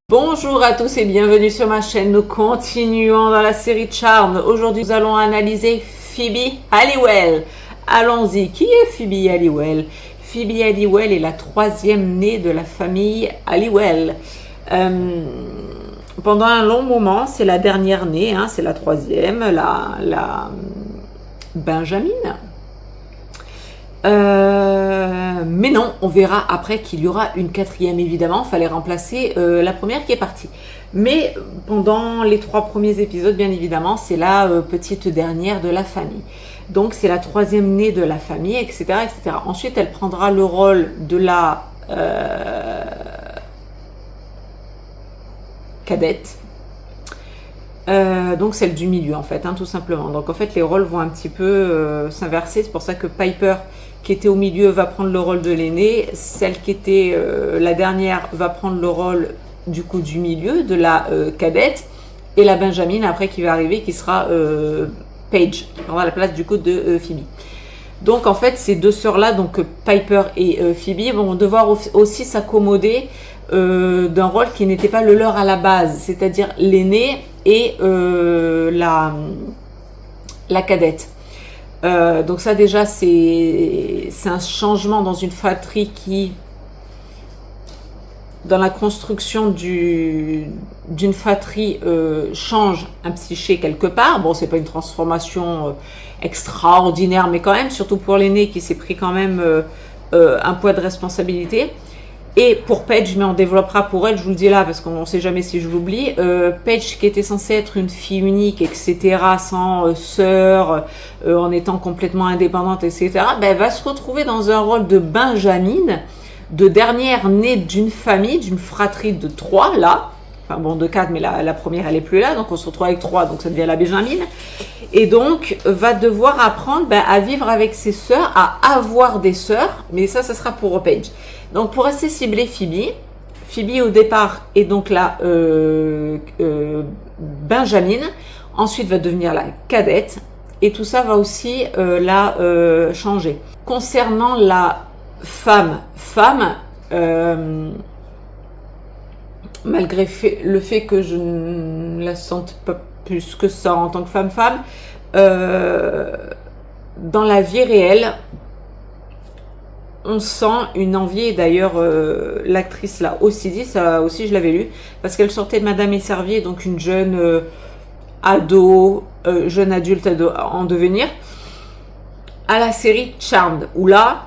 Bonjour à tous et bienvenue sur ma chaîne. Nous continuons dans la série Charmed. Aujourd'hui, nous allons analyser Phoebe Halliwell. Allons-y. Qui est Phoebe Halliwell? Phoebe Halliwell est la troisième née de la famille Halliwell. Pendant un long moment, c'est la dernière née, hein, c'est la troisième, la Benjamin. Mais non, on verra après qu'il y aura une quatrième, évidemment. Il fallait remplacer la première qui est partie. Mais pendant les 3 premiers épisodes, bien évidemment, c'est la petite dernière de la famille. Donc c'est la troisième née de la famille, etc., etc. Ensuite, elle prendra le rôle de la cadette. Donc celle du milieu en fait, hein, tout simplement. Donc en fait les rôles vont un petit peu s'inverser. C'est pour ça que Piper, qui était au milieu, va prendre le rôle de l'aînée. Celle qui était la dernière va prendre le rôle du coup du milieu, de la cadette. Et la Benjamin après qui va arriver, qui sera Paige, qui prendra la place du coup de Phoebe. Donc en fait ces deux sœurs là, donc Piper et Phoebe, vont devoir aussi s'accommoder d'un rôle qui n'était pas le leur à la base, c'est-à-dire l'aînée et la cadette. Donc ça déjà c'est un changement dans une fratrie qui, dans la construction d'une fratrie, change un psyché quelque part. Bon, c'est pas une transformation extraordinaire, mais quand même, surtout pour l'aîné qui s'est pris quand même un poids de responsabilité. Et pour Paige, mais on développera pour elle, je vous le dis là, parce qu'on ne sait jamais si je l'oublie, Paige qui était censée être une fille unique, etc., sans sœur, en étant complètement indépendante, etc., ben, elle va se retrouver dans un rôle de Benjamin, de dernière née d'une famille, d'une fratrie de 3, là, enfin bon, de 4, mais la première, elle est plus là, donc on se retrouve avec 3, donc ça devient la Benjamin, et donc va devoir apprendre à vivre avec ses sœurs, à avoir des sœurs, mais ça sera pour Paige. Donc pour assez cibler Phoebe au départ est donc la Benjamin, ensuite va devenir la cadette, et tout ça va aussi la changer. Concernant la femme, malgré le fait que je ne la sente pas plus que ça en tant que femme, dans la vie réelle, on sent une envie, et d'ailleurs l'actrice l'a aussi dit, ça aussi je l'avais lu, parce qu'elle sortait de Madame et Servier, donc une jeune jeune adulte en devenir, à la série Charmed, où là,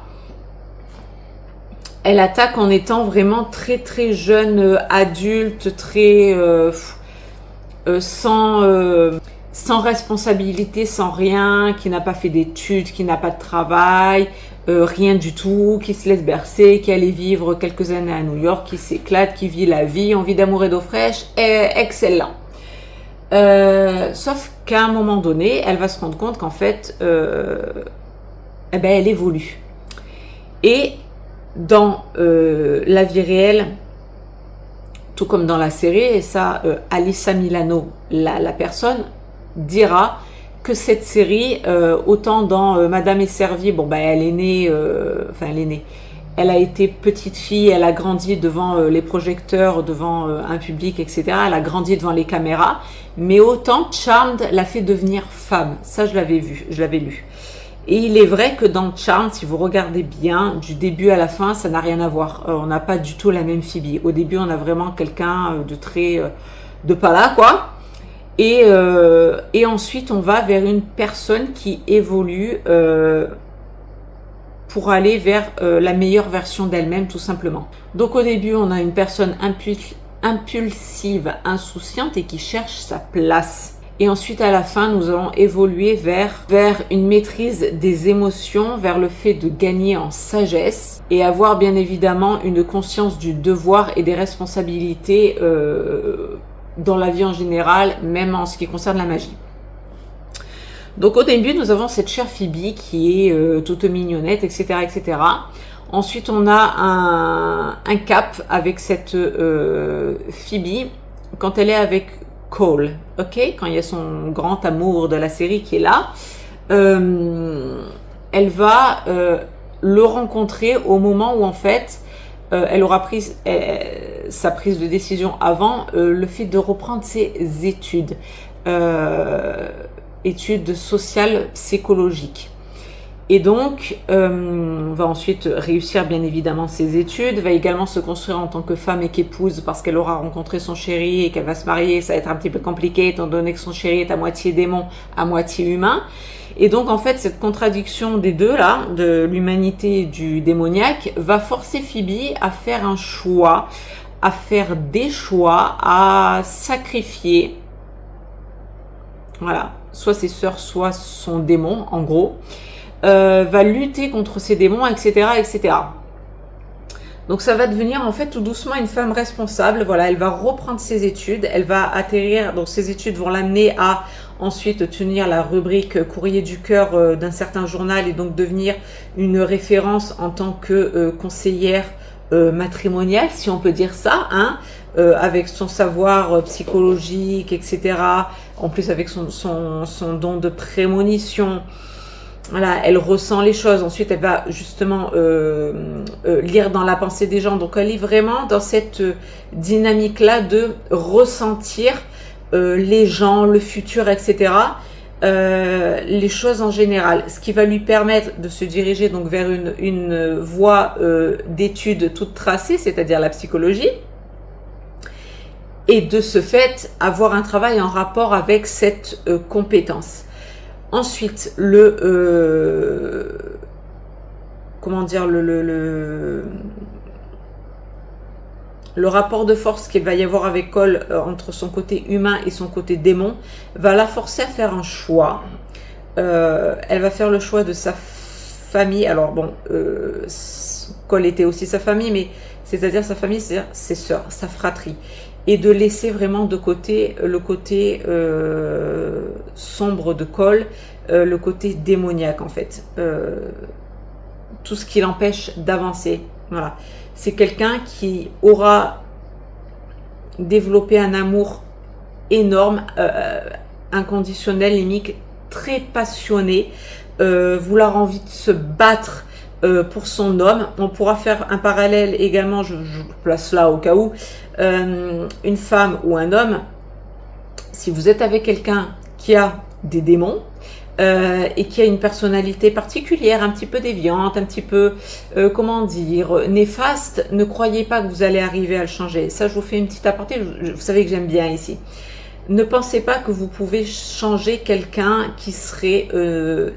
elle attaque en étant vraiment très très jeune adulte, très sans responsabilité, sans rien, qui n'a pas fait d'études, qui n'a pas de travail, rien du tout, qui se laisse bercer, qui allait vivre quelques années à New York, qui s'éclate, qui vit la vie, envie d'amour et d'eau fraîche, excellent. Sauf qu'à un moment donné, elle va se rendre compte qu'en fait, elle évolue. Et dans la vie réelle, tout comme dans la série, et ça, Alyssa Milano, la personne, dira que cette série, autant dans Madame et Servier, bon elle est née, elle a été petite fille, elle a grandi devant les projecteurs, devant un public, etc. Elle a grandi devant les caméras, mais autant Charmed l'a fait devenir femme. Ça, je l'avais vu, je l'avais lu. Et il est vrai que dans Charmed, si vous regardez bien, du début à la fin, ça n'a rien à voir. On n'a pas du tout la même Phoebe. Au début, on a vraiment quelqu'un de très de pas là, quoi. Et ensuite, on va vers une personne qui évolue pour aller vers la meilleure version d'elle-même, tout simplement. Donc au début, on a une personne impulsive, insouciante et qui cherche sa place. Et ensuite, à la fin, nous allons évoluer vers une maîtrise des émotions, vers le fait de gagner en sagesse et avoir bien évidemment une conscience du devoir et des responsabilités dans la vie en général, même en ce qui concerne la magie. Donc au début, nous avons cette chère Phoebe qui est toute mignonnette, etc., etc. Ensuite, on a un cap avec cette Phoebe quand elle est avec Cole, ok, quand il y a son grand amour de la série qui est là, elle va le rencontrer au moment où en fait elle aura pris sa prise de décision avant, le fait de reprendre ses études, études sociales, psychologiques. Et donc, va ensuite réussir bien évidemment ses études, va également se construire en tant que femme et qu'épouse parce qu'elle aura rencontré son chéri et qu'elle va se marier. Ça va être un petit peu compliqué étant donné que son chéri est à moitié démon, à moitié humain. Et donc, en fait, cette contradiction des deux, là, de l'humanité et du démoniaque, va forcer Phoebe à faire un choix, à faire des choix, à sacrifier, voilà, soit ses sœurs, soit son démon, en gros. Va lutter contre ses démons, etc., etc. Donc ça va devenir en fait tout doucement une femme responsable. Voilà, elle va reprendre ses études, elle va atterrir, donc ses études vont l'amener à ensuite tenir la rubrique courrier du cœur d'un certain journal et donc devenir une référence en tant que conseillère matrimoniale, si on peut dire ça, hein, avec son savoir psychologique, etc. En plus avec son don de prémonition. Voilà, elle ressent les choses. Ensuite, elle va justement lire dans la pensée des gens. Donc, elle est vraiment dans cette dynamique-là de ressentir les gens, le futur, etc. Les choses en général. Ce qui va lui permettre de se diriger donc vers une voie d'études toute tracée, c'est-à-dire la psychologie. Et de ce fait, avoir un travail en rapport avec cette compétence. Ensuite, comment dire, le rapport de force qu'il va y avoir avec Cole entre son côté humain et son côté démon va la forcer à faire un choix. Elle va faire le choix de sa famille. Alors bon, Cole était aussi sa famille, mais c'est-à-dire sa famille, c'est-à-dire ses sœurs, sa fratrie. Et de laisser vraiment de côté le côté sombre de Cole, le côté démoniaque en fait. Tout ce qui l'empêche d'avancer. Voilà. C'est quelqu'un qui aura développé un amour énorme, inconditionnel, limite très passionné, vouloir envie de se battre pour son homme. On pourra faire un parallèle également, je place là au cas où, une femme ou un homme, si vous êtes avec quelqu'un qui a des démons et qui a une personnalité particulière, un petit peu déviante, un petit peu, comment dire, néfaste, ne croyez pas que vous allez arriver à le changer. Ça, je vous fais une petite aparté, vous savez que j'aime bien ici. Ne pensez pas que vous pouvez changer quelqu'un qui serait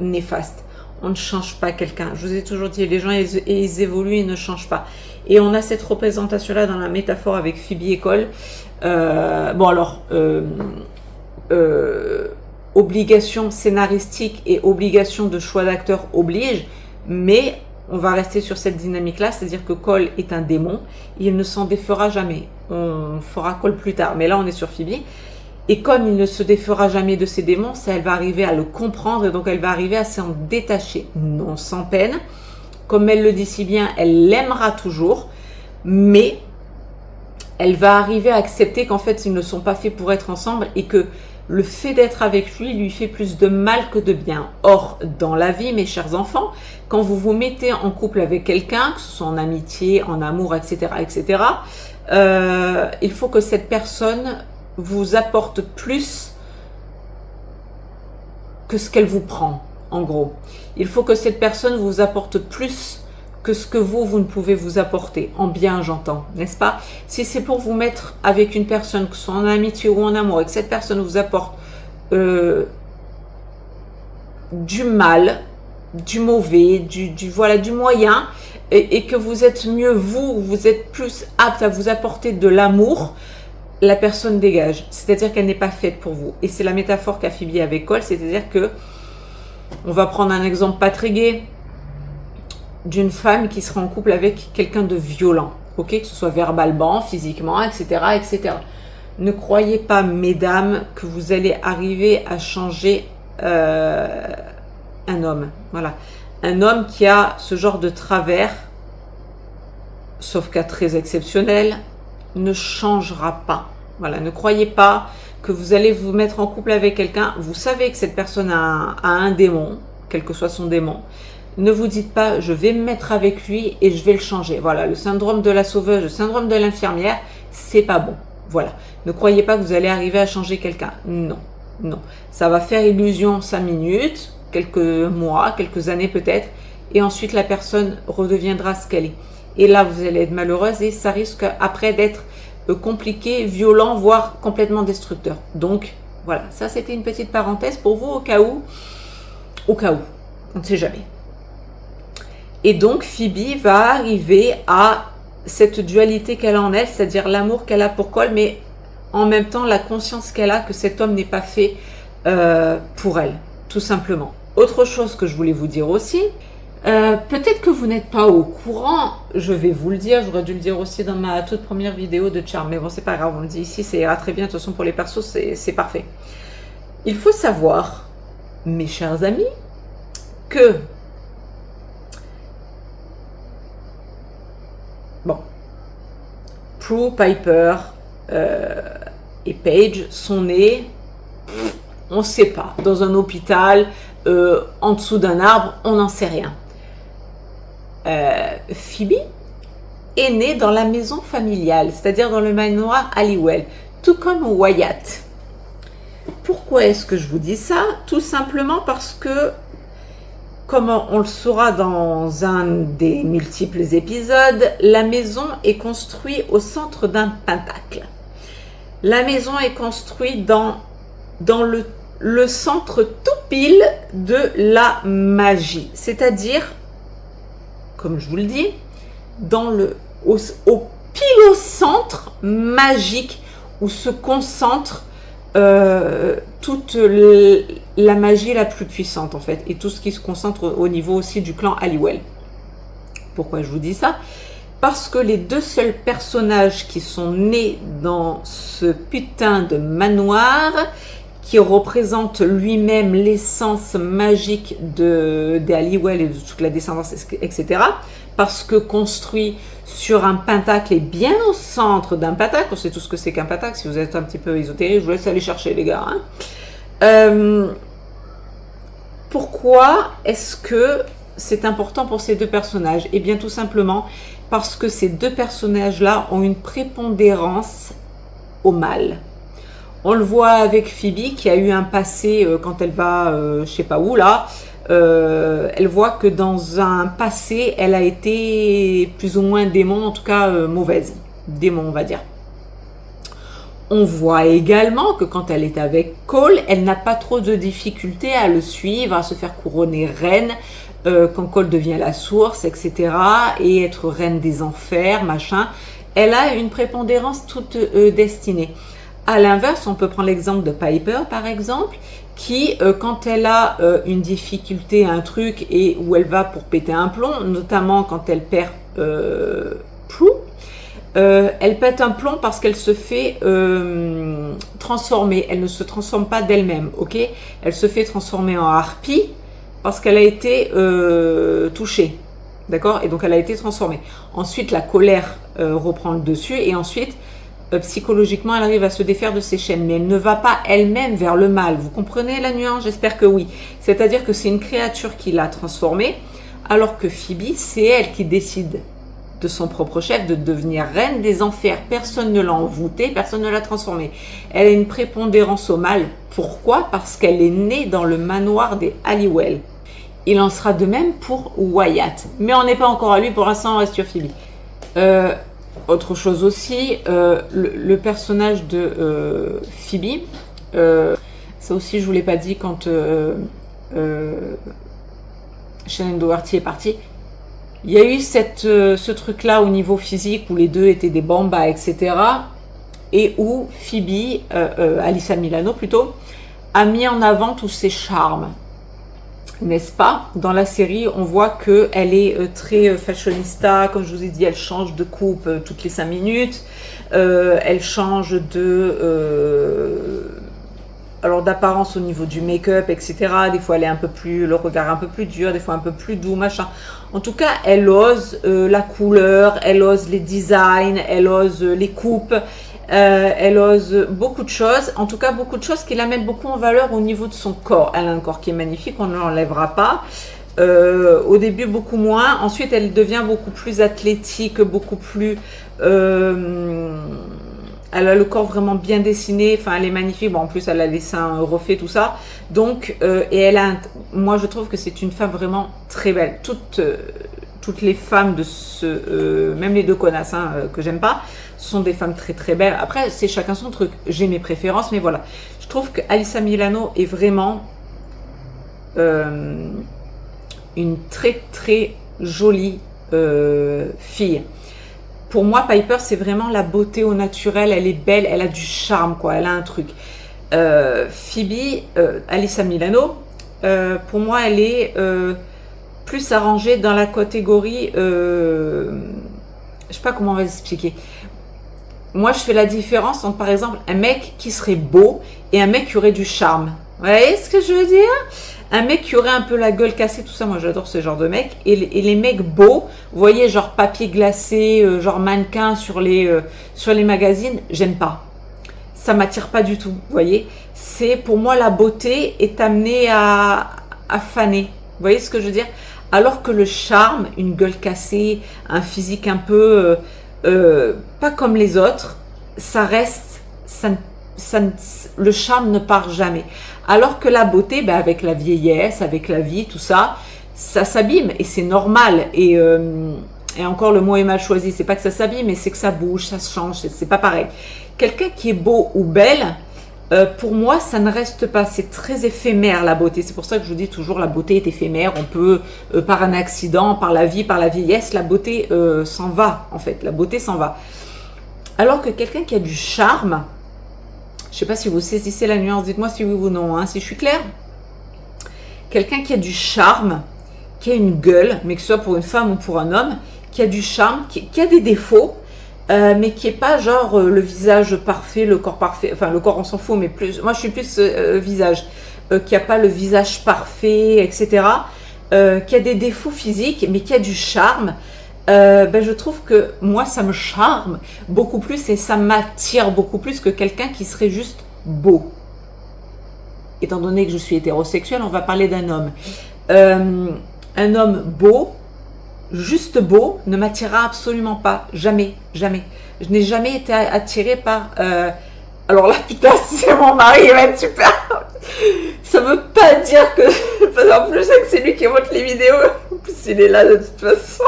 néfaste. On ne change pas quelqu'un. Je vous ai toujours dit, les gens, ils évoluent, ils ne changent pas. Et on a cette représentation-là dans la métaphore avec Phoebe et Cole. Bon alors, obligation scénaristique et obligation de choix d'acteur oblige, mais on va rester sur cette dynamique-là, c'est-à-dire que Cole est un démon, il ne s'en défera jamais. On fera Cole plus tard, mais là on est sur Phoebe. Et comme il ne se défera jamais de ses démons, ça, elle va arriver à le comprendre et donc elle va arriver à s'en détacher, non sans peine. Comme elle le dit si bien, elle l'aimera toujours, mais elle va arriver à accepter qu'en fait, ils ne sont pas faits pour être ensemble et que le fait d'être avec lui fait plus de mal que de bien. Or, dans la vie, mes chers enfants, quand vous vous mettez en couple avec quelqu'un, que ce soit en amitié, en amour, etc., etc., il faut que cette personne vous apporte plus que ce qu'elle vous prend, en gros. Il faut que cette personne vous apporte plus que ce que vous ne pouvez vous apporter, en bien j'entends, n'est-ce pas? Si c'est pour vous mettre avec une personne, que ce soit en amitié ou en amour, et que cette personne vous apporte du mal, du mauvais, voilà, du moyen, et que vous êtes mieux vous êtes plus apte à vous apporter de l'amour, la personne dégage. C'est-à-dire qu'elle n'est pas faite pour vous. Et c'est la métaphore qu'a Phoebe avec Cole, c'est-à-dire que, on va prendre un exemple pas très gai, d'une femme qui sera en couple avec quelqu'un de violent, ok, que ce soit verbalement, physiquement, etc., etc. Ne croyez pas, mesdames, que vous allez arriver à changer un homme. Voilà. Un homme qui a ce genre de travers, sauf cas très exceptionnel, ne changera pas. Voilà, ne croyez pas que vous allez vous mettre en couple avec quelqu'un. Vous savez que cette personne a un démon, quel que soit son démon. Ne vous dites pas, je vais me mettre avec lui et je vais le changer. Voilà, le syndrome de la sauveuse, le syndrome de l'infirmière, c'est pas bon. Voilà. Ne croyez pas que vous allez arriver à changer quelqu'un. Non, non. Ça va faire illusion 5 minutes, quelques mois, quelques années peut-être, et ensuite la personne redeviendra ce qu'elle est. Et là, vous allez être malheureuse et ça risque après d'être compliqué, violent, voire complètement destructeur. Donc, voilà. Ça, c'était une petite parenthèse pour vous au cas où, on ne sait jamais. Et donc, Phoebe va arriver à cette dualité qu'elle a en elle, c'est-à-dire l'amour qu'elle a pour Cole, mais en même temps la conscience qu'elle a que cet homme n'est pas fait pour elle, tout simplement. Autre chose que je voulais vous dire aussi, peut-être que vous n'êtes pas au courant, je vais vous le dire, j'aurais dû le dire aussi dans ma toute première vidéo de Charme, mais bon, c'est pas grave, on le dit ici, ça ira très bien, de toute façon pour les persos, c'est parfait. Il faut savoir, mes chers amis, que bon, Prue, Piper et Paige sont nés, on ne sait pas, dans un hôpital, en dessous d'un arbre, on n'en sait rien. Phoebe est née dans la maison familiale, c'est-à-dire dans le manoir Halliwell, tout comme Wyatt. Pourquoi est-ce que je vous dis ça? Tout simplement parce que, comme on le saura dans un des multiples épisodes, la maison est construite au centre d'un pentacle. La maison est construite dans le centre tout pile de la magie. C'est-à-dire, comme je vous le dis, au pile au centre magique où se concentre toute la magie la plus puissante en fait, et tout ce qui se concentre au niveau aussi du clan Halliwell. Pourquoi je vous dis ça? Parce que les deux seuls personnages qui sont nés dans ce putain de manoir, qui représente lui-même l'essence magique des Halliwell et de toute la descendance, etc., parce que construit sur un pentacle et bien au centre d'un pentacle, on sait tout ce que c'est qu'un pentacle, si vous êtes un petit peu ésotérique, je vous laisse aller chercher les gars. Pourquoi est-ce que c'est important pour ces deux personnages? Eh bien tout simplement parce que ces deux personnages-là ont une prépondérance au mal. On le voit avec Phoebe qui a eu un passé quand elle va, je sais pas où là, elle voit que dans un passé, elle a été plus ou moins démon, en tout cas mauvaise, démon on va dire. On voit également que quand elle est avec Cole, elle n'a pas trop de difficultés à le suivre, à se faire couronner reine, quand Cole devient la source, etc. et être reine des enfers, machin. Elle a une prépondérance toute destinée. À l'inverse, on peut prendre l'exemple de Piper, par exemple, qui, quand elle a une difficulté, un truc, et où elle va pour péter un plomb, notamment quand elle perd Prue, elle pète un plomb parce qu'elle se fait transformer. Elle ne se transforme pas d'elle-même, ok? Elle se fait transformer en harpie parce qu'elle a été touchée, d'accord? Et donc, elle a été transformée. Ensuite, la colère reprend le dessus, et ensuite, psychologiquement, elle arrive à se défaire de ses chaînes, mais elle ne va pas elle-même vers le mal. Vous comprenez la nuance? J'espère que oui. C'est-à-dire que c'est une créature qui l'a transformée, alors que Phoebe, c'est elle qui décide de son propre chef de devenir reine des enfers. Personne ne l'a envoûtée, personne ne l'a transformée. Elle a une prépondérance au mal. Pourquoi? Parce qu'elle est née dans le manoir des Halliwell. Il en sera de même pour Wyatt. Mais on n'est pas encore à lui, pour l'instant on reste sur Phoebe. Autre chose aussi, le personnage de Phoebe, ça aussi je vous l'ai pas dit quand Shannen Doherty est partie. Il y a eu ce truc-là au niveau physique où les deux étaient des bambas, etc. Et où Phoebe, Alyssa Milano plutôt, a mis en avant tous ses charmes. N'est-ce pas? Dans la série, on voit qu'elle est très fashionista, comme je vous ai dit, elle change de coupe toutes les 5 minutes, elle change alors d'apparence au niveau du make-up, etc. Des fois, elle est un peu plus, le regard un peu plus dur, des fois un peu plus doux, machin. En tout cas, elle ose la couleur, elle ose les designs, elle ose les coupes. Elle ose beaucoup de choses, en tout cas beaucoup de choses qui la mettent beaucoup en valeur au niveau de son corps. Elle a un corps qui est magnifique, on ne l'enlèvera pas. Au début, beaucoup moins. Ensuite, elle devient beaucoup plus athlétique, beaucoup plus... elle a le corps vraiment bien dessiné. Enfin, elle est magnifique. Bon, en plus, elle a les seins refaits, tout ça. Donc, et elle a... moi, je trouve que c'est une femme vraiment très belle. Toutes les femmes de ce... même les deux connasses, hein, que j'aime pas, sont des femmes très très belles. Après, c'est chacun son truc. J'ai mes préférences, mais voilà. Je trouve que Alyssa Milano est vraiment... une très très jolie fille. Pour moi, Piper, c'est vraiment la beauté au naturel. Elle est belle, elle a du charme, quoi. Elle a un truc. Phoebe, Alyssa Milano, pour moi, elle est plus arrangée dans la catégorie... je sais pas comment on va expliquer. Moi, je fais la différence entre, par exemple, un mec qui serait beau et un mec qui aurait du charme. Vous voyez ce que je veux dire? Un mec qui aurait un peu la gueule cassée, tout ça, moi j'adore ce genre de mec. Et les mecs beaux, vous voyez, genre papier glacé, genre mannequin sur les magazines, j'aime pas. Ça m'attire pas du tout, vous voyez. C'est, pour moi, la beauté est amenée à faner. Vous voyez ce que je veux dire? Alors que le charme, une gueule cassée, un physique un peu pas comme les autres, ça reste, le charme ne part jamais. Alors que la beauté, ben avec la vieillesse, avec la vie, tout ça, ça s'abîme et c'est normal. Et encore le mot est mal choisi, c'est pas que ça s'abîme, mais c'est que ça bouge, ça change, c'est pas pareil. Quelqu'un qui est beau ou belle, pour moi, ça ne reste pas. C'est très éphémère la beauté. C'est pour ça que je vous dis toujours la beauté est éphémère. On peut, par un accident, par la vie, par la vieillesse, la beauté s'en va en fait. La beauté s'en va. Alors que quelqu'un qui a du charme, je ne sais pas si vous saisissez la nuance, dites-moi si oui ou non, hein, si je suis claire. Quelqu'un qui a du charme, qui a une gueule, mais que ce soit pour une femme ou pour un homme, qui a du charme, qui a des défauts, mais qui n'est pas genre le visage parfait, le corps parfait, enfin le corps on s'en fout, mais plus, moi je suis plus visage, qui n'a pas le visage parfait, etc., qui a des défauts physiques, mais qui a du charme. Ben je trouve que moi ça me charme beaucoup plus et ça m'attire beaucoup plus que quelqu'un qui serait juste beau. Étant donné que je suis hétérosexuelle, on va parler d'un homme. Un homme beau, juste beau, ne m'attirera absolument pas, jamais, jamais. Je n'ai jamais été attirée par... alors là, putain, si c'est mon mari, il va être super. Ça veut pas dire que... En plus, c'est lui qui monte les vidéos. En plus, il est là de toute façon.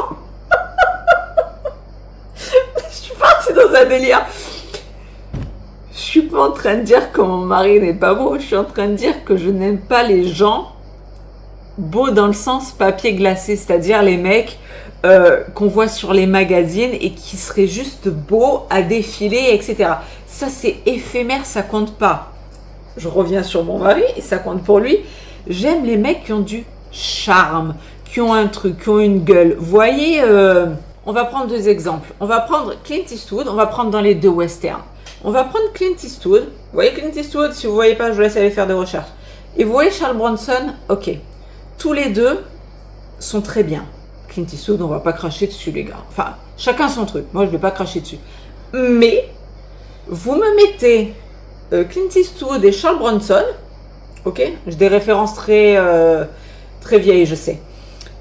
Je suis partie dans un délire. Je suis pas en train de dire que mon mari n'est pas beau. Je suis en train de dire que je n'aime pas les gens beaux dans le sens papier glacé, c'est-à-dire les mecs qu'on voit sur les magazines et qui seraient juste beaux à défiler, etc. Ça, c'est éphémère, ça compte pas. Je reviens sur mon mari et ça compte pour lui. J'aime les mecs qui ont du charme, qui ont un truc, qui ont une gueule. Vous voyez, on va prendre deux exemples. On va prendre Clint Eastwood, on va prendre dans les deux westerns. On va prendre Clint Eastwood. Vous voyez Clint Eastwood, si vous ne voyez pas, je vous laisse aller faire des recherches. Et vous voyez Charles Bronson, ok. Tous les deux sont très bien. Clint Eastwood, on ne va pas cracher dessus, les gars. Enfin, chacun son truc. Moi, je ne vais pas cracher dessus. Mais, vous me mettez Clint Eastwood et Charles Bronson, ok. J'ai des références très, très vieilles, je sais.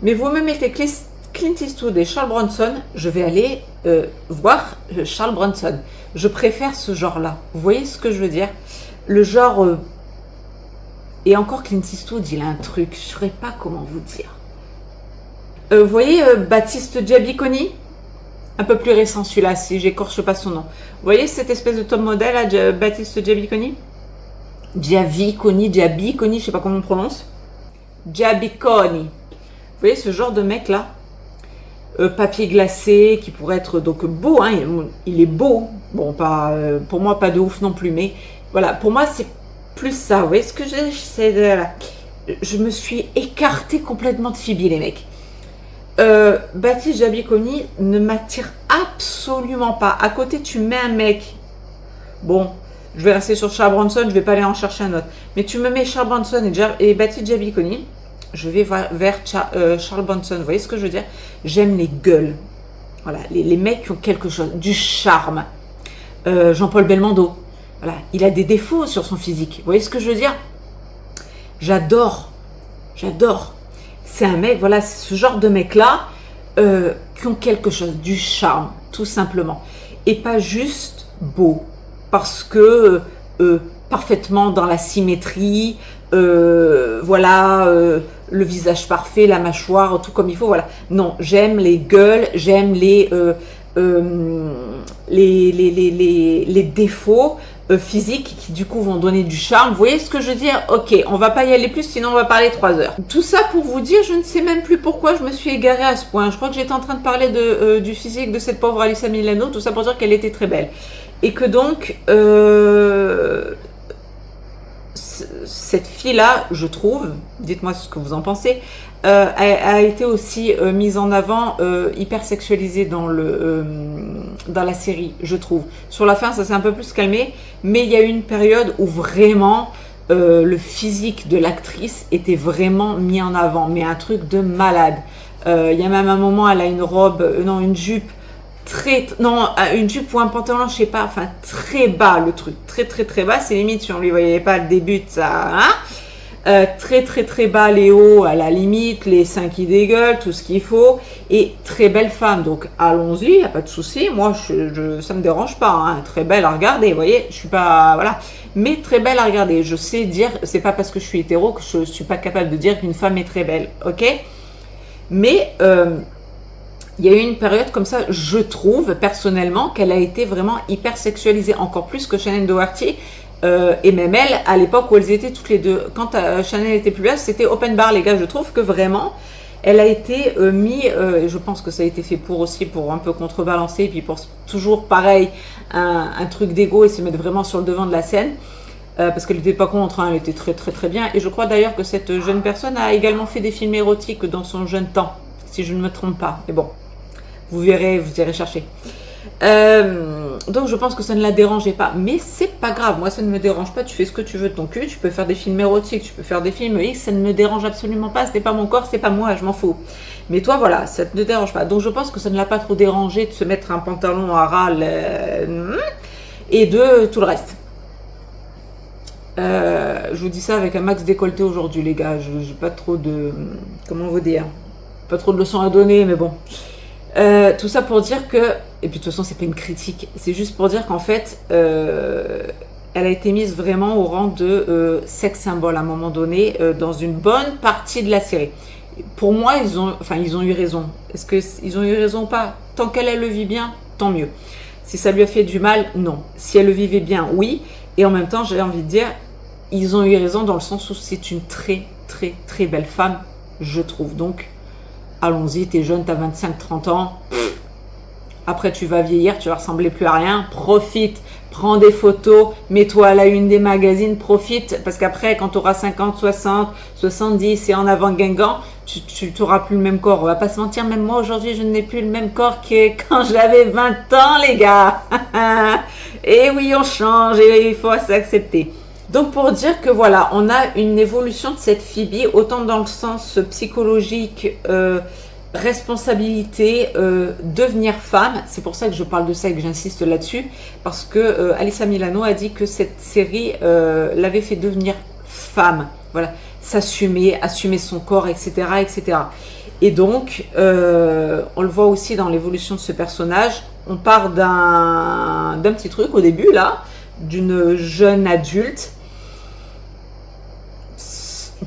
Mais vous me mettez Clint Eastwood et Charles Bronson, je vais aller voir Charles Bronson. Je préfère ce genre-là. Vous voyez ce que je veux dire? Le genre... et encore Clint Eastwood, il a un truc, je ne saurais pas comment vous dire. Vous voyez Baptiste Giabiconi? Un peu plus récent celui-là, si j'écorche pas son nom. Vous voyez cette espèce de top modèle à Baptiste Giabiconi? Giabiconi, je ne sais pas comment on prononce. Giabiconi. Vous voyez ce genre de mec-là? Papier glacé, qui pourrait être donc beau, hein, il est beau. Bon, pas, pour moi, pas de ouf non plus, mais voilà, pour moi, c'est plus ça. Vous voyez ce que je me suis écartée complètement de Phoebe, les mecs. Baptiste Giabiconi ne m'attire absolument pas. À côté, tu mets un mec. Bon, je vais rester sur Charles Bronson, je vais pas aller en chercher un autre. Mais tu me mets Charles Bronson et Baptiste Giabiconi, je vais vers Charles Bronson. Vous voyez ce que je veux dire? J'aime les gueules. Voilà, les mecs qui ont quelque chose, du charme. Jean-Paul Belmondo. Voilà, il a des défauts sur son physique. Vous voyez ce que je veux dire? J'adore. c'est un mec, voilà, c'est ce genre de mec-là qui ont quelque chose, du charme, tout simplement. Et pas juste beau, parce que parfaitement dans la symétrie, voilà, le visage parfait, la mâchoire, tout comme il faut, voilà. Non, j'aime les gueules, j'aime les défauts physiques qui du coup vont donner du charme. Vous voyez ce que je veux dire? Ok, on va pas y aller plus, sinon on va parler 3 heures. Tout ça pour vous dire, je ne sais même plus pourquoi je me suis égarée à ce point. Je crois que j'étais en train de parler du physique de cette pauvre Alyssa Milano, tout ça pour dire qu'elle était très belle. Et que donc, cette fille-là, je trouve, dites-moi ce que vous en pensez, a été aussi mise en avant, hyper sexualisée dans la série, je trouve. Sur la fin, ça s'est un peu plus calmé, mais il y a eu une période où vraiment le physique de l'actrice était vraiment mis en avant, mais un truc de malade. Il y a même un moment, elle a une robe, non, une jupe, une jupe ou un pantalon, je sais pas, enfin très bas le truc, très bas, c'est limite si on lui voyait pas le début de ça, hein, très bas les hauts à la limite, les seins qui dégueulent, tout ce qu'il faut, et très belle femme, donc allons-y, y a pas de souci, moi ça me dérange pas, hein, très belle à regarder, vous voyez, je suis pas, voilà, mais très belle à regarder, je sais dire, c'est pas parce que je suis hétéro que je suis pas capable de dire qu'une femme est très belle, ok, mais il y a eu une période comme ça, je trouve personnellement qu'elle a été vraiment hyper sexualisée, encore plus que Shannon Doherty, et même elle, à l'époque où elles étaient toutes les deux, quand Shannon était plus là, c'était open bar les gars, je trouve que vraiment, elle a été mise, et je pense que ça a été fait pour un peu contrebalancer, et puis pour toujours pareil, un truc d'ego et se mettre vraiment sur le devant de la scène, parce qu'elle n'était pas contre, hein, elle était très bien, et je crois d'ailleurs que cette jeune personne a également fait des films érotiques dans son jeune temps, si je ne me trompe pas, mais bon. Vous verrez, vous irez chercher. Donc je pense que ça ne la dérangeait pas. Mais c'est pas grave, moi ça ne me dérange pas. Tu fais ce que tu veux de ton cul, tu peux faire des films érotiques, tu peux faire des films X, ça ne me dérange absolument pas. Ce n'est pas mon corps, c'est pas moi, je m'en fous. Mais toi voilà, ça ne te dérange pas. Donc je pense que ça ne l'a pas trop dérangé de se mettre un pantalon à ras et de tout le reste. Je vous dis ça avec un max décolleté aujourd'hui les gars. J'ai pas trop de... Comment vous dire? Pas trop de leçons à donner, mais bon... tout ça pour dire que, et puis de toute façon c'est pas une critique, c'est juste pour dire qu'en fait elle a été mise vraiment au rang de sex symbole à un moment donné dans une bonne partie de la série. Pour moi ils ont eu raison. Est-ce qu'ils ont eu raison ou pas? Tant qu'elle le vit bien, tant mieux. Si ça lui a fait du mal, non. Si elle le vivait bien, oui. Et en même temps j'ai envie de dire, ils ont eu raison dans le sens où c'est une très belle femme, je trouve. Donc allons-y, t'es jeune, t'as 25-30 ans. Après, tu vas vieillir, tu vas ressembler plus à rien. Profite, prends des photos, mets-toi à la une des magazines, profite. Parce qu'après, quand tu auras 50, 60, 70 et en avant Guingamp, tu n'auras plus le même corps. On va pas se mentir, même moi aujourd'hui, je n'ai plus le même corps que quand j'avais 20 ans, les gars. Et oui, on change et il faut s'accepter. Donc pour dire que voilà, on a une évolution de cette Phoebe, autant dans le sens psychologique, responsabilité, devenir femme. C'est pour ça que je parle de ça et que j'insiste là-dessus, parce que Alyssa Milano a dit que cette série l'avait fait devenir femme. Voilà, s'assumer, assumer son corps, etc., etc. Et donc, on le voit aussi dans l'évolution de ce personnage. On part d'un petit truc au début là, d'une jeune adulte.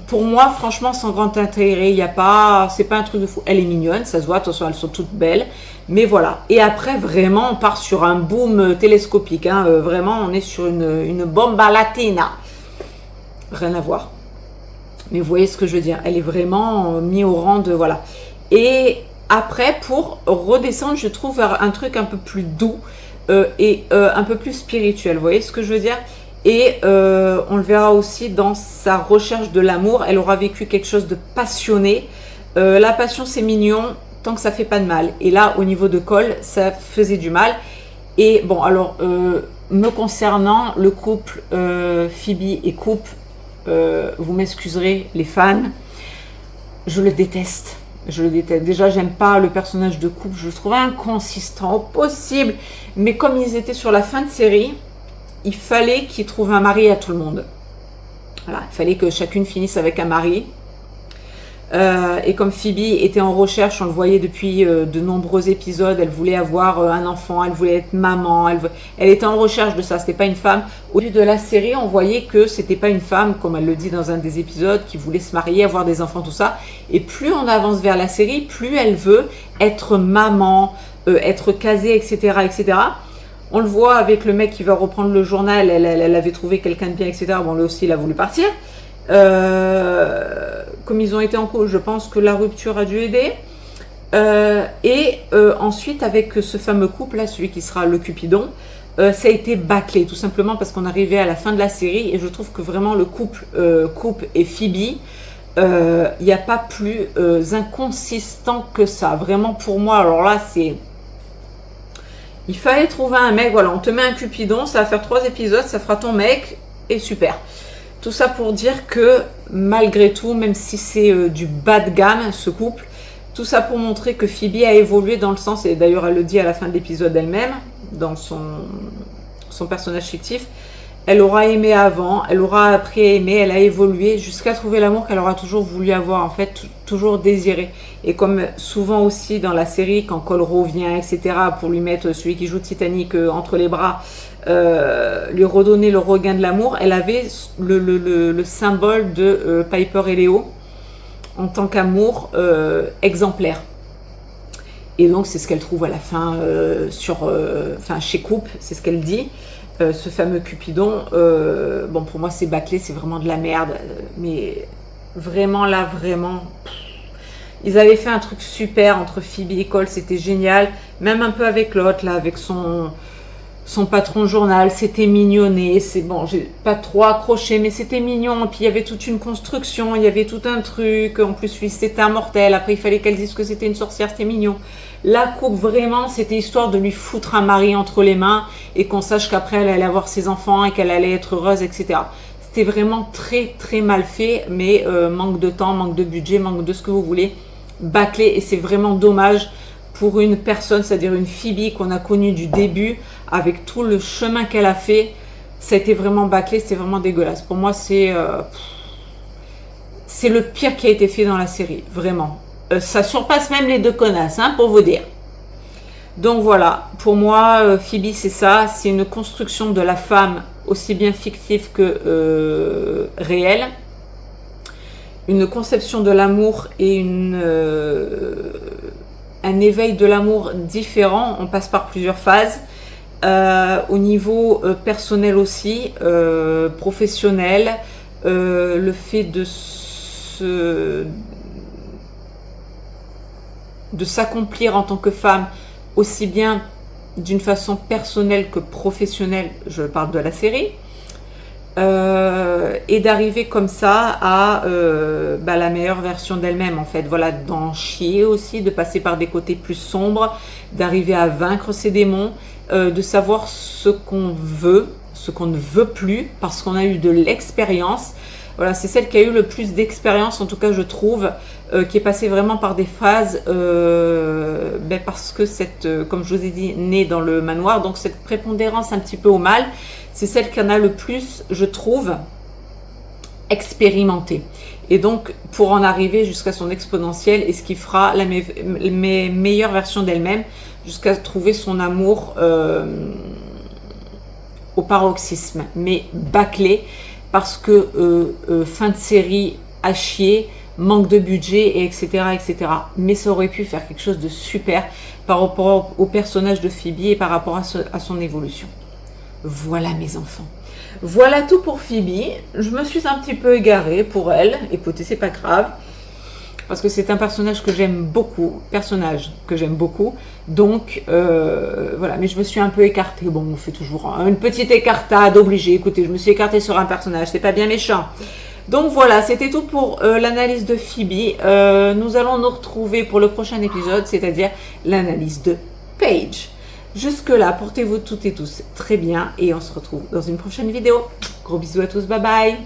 Pour moi, franchement, sans grand intérêt, il y a pas, c'est pas un truc de fou. Elle est mignonne, ça se voit, attention, elles sont toutes belles, mais voilà. Et après, vraiment, on part sur un boom télescopique, hein. Vraiment, on est sur une bomba latina. Rien à voir. Mais vous voyez ce que je veux dire. Elle est vraiment mise au rang de, voilà. Et après, pour redescendre, je trouve vers un truc un peu plus doux et un peu plus spirituel. Vous voyez ce que je veux dire? Et on le verra aussi dans sa recherche de l'amour. Elle aura vécu quelque chose de passionné. La passion, c'est mignon tant que ça fait pas de mal. Et là, au niveau de Cole, ça faisait du mal. Et bon, alors, me concernant, le couple Phoebe et Coupe, vous m'excuserez, les fans, je le déteste. Je le déteste. Déjà, j'aime pas le personnage de Coupe. Je le trouve inconsistant au possible. Mais comme ils étaient sur la fin de série, il fallait qu'ils trouvent un mari à tout le monde. Voilà, il fallait que chacune finisse avec un mari. Et comme Phoebe était en recherche, on le voyait depuis de nombreux épisodes, elle voulait avoir un enfant, elle voulait être maman, elle était en recherche de ça, c'était pas une femme. Au début de la série, on voyait que c'était pas une femme, comme elle le dit dans un des épisodes, qui voulait se marier, avoir des enfants, tout ça. Et plus on avance vers la série, plus elle veut être maman, être casée, etc., etc. On le voit avec le mec qui va reprendre le journal, elle avait trouvé quelqu'un de bien, etc. Bon, lui aussi, il a voulu partir. Comme ils ont été en couple, je pense que la rupture a dû aider. Ensuite, avec ce fameux couple là, celui qui sera le Cupidon, ça a été bâclé, tout simplement parce qu'on arrivait à la fin de la série et je trouve que vraiment le couple et Phoebe, il n'y a pas plus inconsistant que ça. Vraiment pour moi, alors là, il fallait trouver un mec, voilà, on te met un Cupidon, ça va faire 3 épisodes, ça fera ton mec et super. Tout ça pour dire que malgré tout, même si c'est du bas de gamme, ce couple, tout ça pour montrer que Phoebe a évolué dans le sens, et d'ailleurs elle le dit à la fin de l'épisode elle-même, dans son personnage fictif, elle aura aimé avant, elle aura appris à aimer, elle a évolué jusqu'à trouver l'amour qu'elle aura toujours voulu avoir, en fait, toujours désiré. Et comme souvent aussi dans la série, quand Cole revient, etc., pour lui mettre celui qui joue Titanic entre les bras, lui redonner le regain de l'amour, elle avait le symbole de Piper et Léo en tant qu'amour exemplaire. Et donc c'est ce qu'elle trouve à la fin chez Coupe, c'est ce qu'elle dit. Ce fameux Cupidon, bon pour moi c'est bâclé, c'est vraiment de la merde, mais vraiment là, vraiment, ils avaient fait un truc super entre Phoebe et Cole, c'était génial, même un peu avec l'autre là, avec son patron journal, c'était mignonné, c'est bon, j'ai pas trop accroché, mais c'était mignon, et puis il y avait toute une construction, il y avait tout un truc, en plus lui c'était un mortel, après il fallait qu'elle dise que c'était une sorcière, c'était mignon. La coupe, vraiment, c'était histoire de lui foutre un mari entre les mains, et qu'on sache qu'après elle allait avoir ses enfants, et qu'elle allait être heureuse, etc. C'était vraiment très très mal fait, mais manque de temps, manque de budget, manque de ce que vous voulez, bâclé, et c'est vraiment dommage pour une personne, c'est-à-dire une Phoebe qu'on a connue du début, avec tout le chemin qu'elle a fait, ça a été vraiment bâclé, c'est vraiment dégueulasse. Pour moi, c'est le pire qui a été fait dans la série, vraiment. Ça surpasse même les 2 connasses, hein, pour vous dire. Donc voilà, pour moi, Phoebe, c'est ça, c'est une construction de la femme aussi bien fictive que réelle. Une conception de l'amour et un éveil de l'amour différent, on passe par plusieurs phases. Au niveau personnel aussi, professionnel, le fait de s'accomplir en tant que femme, aussi bien d'une façon personnelle que professionnelle, je parle de la série, et d'arriver comme ça à la meilleure version d'elle-même en fait, voilà, d'en chier aussi, de passer par des côtés plus sombres, d'arriver à vaincre ses démons, de savoir ce qu'on veut, ce qu'on ne veut plus, parce qu'on a eu de l'expérience. Voilà, c'est celle qui a eu le plus d'expérience, en tout cas je trouve, qui est passée vraiment par des phases, parce que comme je vous ai dit, née dans le manoir, donc cette prépondérance un petit peu au mal, c'est celle qui en a le plus, je trouve, expérimenté. Et donc, pour en arriver jusqu'à son exponentielle, et ce qui fera la meilleure version d'elle-même, jusqu'à trouver son amour au paroxysme, mais bâclé, parce que fin de série à chier, manque de budget, et etc., etc. Mais ça aurait pu faire quelque chose de super par rapport au personnage de Phoebe et par rapport à son évolution. Voilà mes enfants. Voilà tout pour Phoebe. Je me suis un petit peu égarée pour elle. Écoutez, c'est pas grave. Parce que c'est un personnage que j'aime beaucoup. Donc, voilà. Mais je me suis un peu écartée. Bon, on fait toujours une petite écartade obligée. Écoutez, je me suis écartée sur un personnage. C'est pas bien méchant. Donc voilà, c'était tout pour l'analyse de Phoebe. Nous allons nous retrouver pour le prochain épisode, c'est-à-dire l'analyse de Paige. Jusque-là, portez-vous toutes et tous très bien et on se retrouve dans une prochaine vidéo. Gros bisous à tous, bye bye!